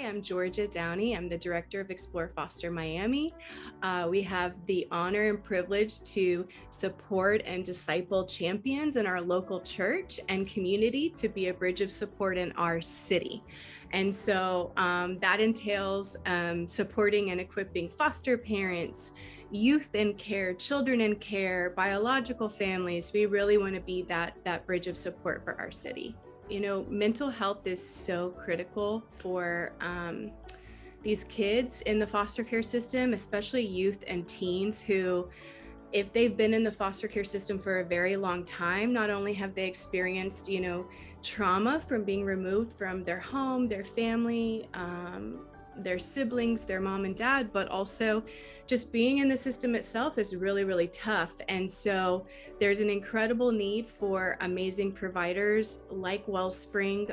I'm Georgia Downey. I'm the director of Explore Foster Miami. We have the honor and privilege to support and disciple champions in our local church and community to be a bridge of support in our city. And so that entails supporting and equipping foster parents, youth in care, children in care, biological families. We really want to be that bridge of support for our city. You know, mental health is so critical for these kids in the foster care system, especially youth and teens who, if they've been in the foster care system for a very long time, not only have they experienced, trauma from being removed from their home, their family, their siblings, their mom and dad, but also just being in the system itself is really, really tough. And so there's an incredible need for amazing providers like Wellspring,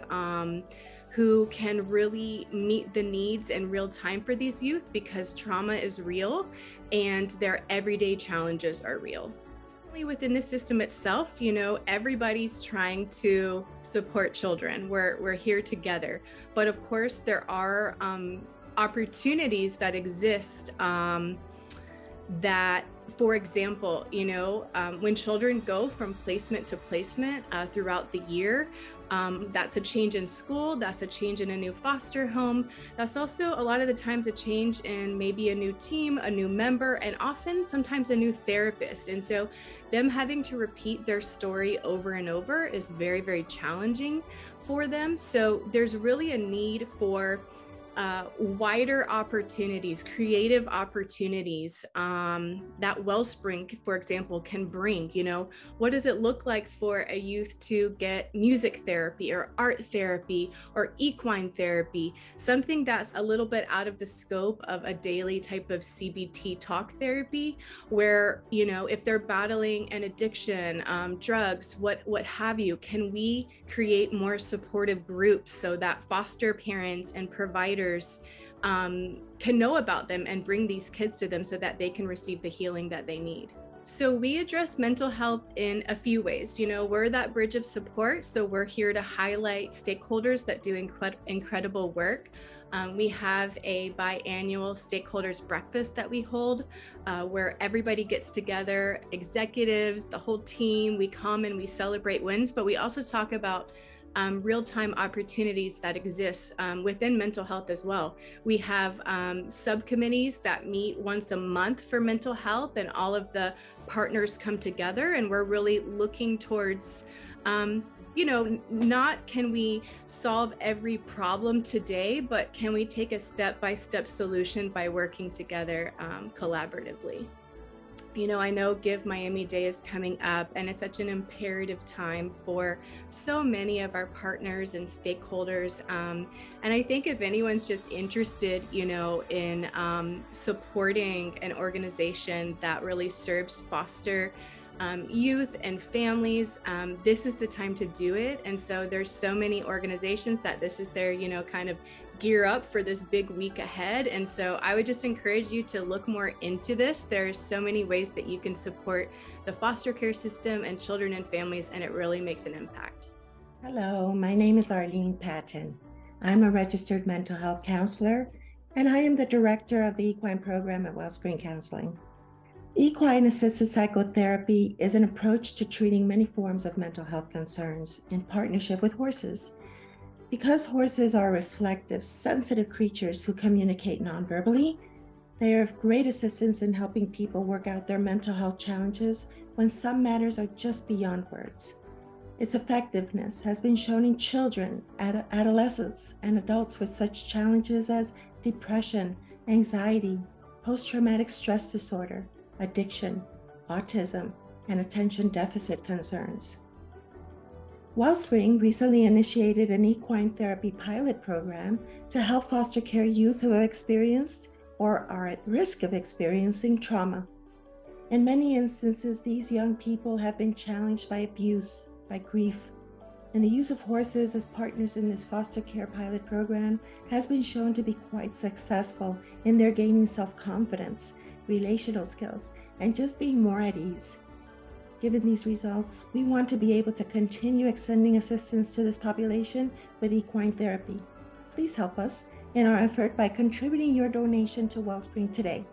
who can really meet the needs in real time for these youth, because trauma is real and their everyday challenges are real. Within the system itself, everybody's trying to support children. We're here together. But of course, there are opportunities that exist that, for example, when children go from placement to placement throughout the year, that's a change in school, that's a change in a new foster home. That's also a lot of the times a change in maybe a new team, a new member, and often sometimes a new therapist. And so them having to repeat their story over and over is very, very challenging for them. So there's really a need for wider opportunities, creative opportunities that Wellspring, for example, can bring. What does it look like for a youth to get music therapy or art therapy or equine therapy, something that's a little bit out of the scope of a daily type of CBT talk therapy, where, if they're battling an addiction, drugs, what have you, can we create more supportive groups so that foster parents and providers can know about them and bring these kids to them so that they can receive the healing that they need. So we address mental health in a few ways. We're that bridge of support. So we're here to highlight stakeholders that do incredible work. We have a biannual stakeholders breakfast that we hold where everybody gets together, executives, the whole team. We come and we celebrate wins, but we also talk about real-time opportunities that exist within mental health as well. We have subcommittees that meet once a month for mental health, and all of the partners come together, and we're really looking towards, not can we solve every problem today, but can we take a step-by-step solution by working together collaboratively. I know Give Miami Day is coming up, and it's such an imperative time for so many of our partners and stakeholders. And I think if anyone's just interested, in supporting an organization that really serves foster youth and families, this is the time to do it. And so there's so many organizations that this is their, kind of gear up for this big week ahead. And so I would just encourage you to look more into this. There's so many ways that you can support the foster care system and children and families, and it really makes an impact. Hello, my name is Arlene Patton. I'm a registered mental health counselor, and I am the director of the equine program at Wellspring Counseling. Equine assisted psychotherapy is an approach to treating many forms of mental health concerns in partnership with horses. Because horses are reflective, sensitive creatures who communicate non-verbally, they are of great assistance in helping people work out their mental health challenges when some matters are just beyond words. Its effectiveness has been shown in children, adolescents, and adults with such challenges as depression, anxiety, post-traumatic stress disorder, addiction, autism, and attention deficit concerns. Wellspring recently initiated an equine therapy pilot program to help foster care youth who have experienced or are at risk of experiencing trauma. In many instances, these young people have been challenged by abuse, by grief, and the use of horses as partners in this foster care pilot program has been shown to be quite successful in their gaining self-confidence, relational skills, and just being more at ease. Given these results, we want to be able to continue extending assistance to this population with equine therapy. Please help us in our effort by contributing your donation to Wellspring today.